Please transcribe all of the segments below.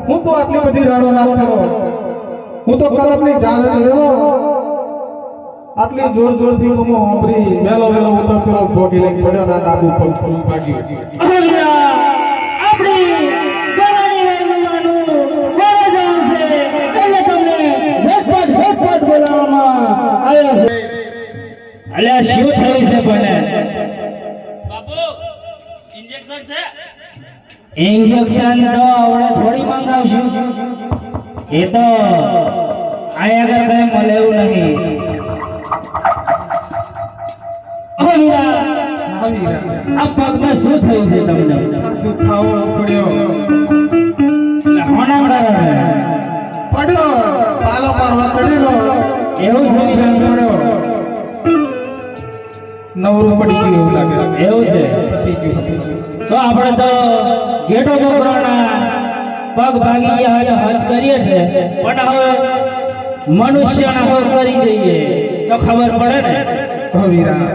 હું તો આટલી બધી રાડો ના થયો હું તો કલકની જાન જ લેવો આટલી જોર જોરથી હું હોંભરી વેલો વેલો ઉતર પેલો ભોગી લઈને પડ્યો ના ડાબુ પગ ફૂલ ભાગ્યું આપણી ગોરાની વેલવાનું વેલા જવાનું છે એટલે તમને ઝટપટ બોલાવવામાં આવ્યો છે અલ્યા શું થયું છે બને બાપુ ઇન્જેક્શન છે ઇન્જેક્શન તો આવડે થોડી મંગાવશું એ તો આ આગળ કઈ મળે એવું નહીં આ પગમાં શું થયું છે તમને દુખાવો પડ્યો હોના કારણે પડ્યો પાલો પાડવા ચડેલો એવું છે પડ્યો નવરું પડી ગયું એવું લાગે એવું છે પતી ગયું તો આપણે તો ગેટો છોકરાના પગ ભાગી ગયા હોય હજ કરીએ છે પણ હવે મનુષ્યના પગ કરી જઈએ તો ખબર પડે ને ભવીરા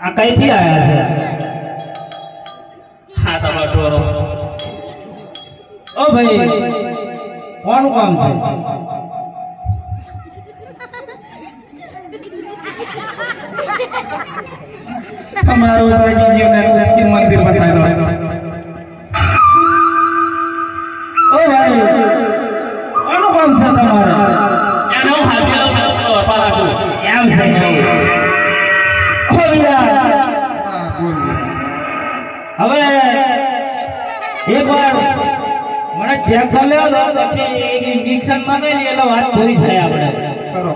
આ કઈથી આયા છે હા તમારો ટોરો ઓ ભાઈ કોનું કામ છે તમારો ભાગી ગયો ને લક્ષ્મી મંદિર બતાવ્યો ઓ ભાઈ કોનું કામ છે તમારે એનો હાથેલો પાલા છું એમ છે ઓ વીરા હા બોલ હવે એકવાર મને ચેક કરી લેવો પછી એક ઇન્જેક્શન માંગી લે એટલે વાત પૂરી થાય આપણે કરો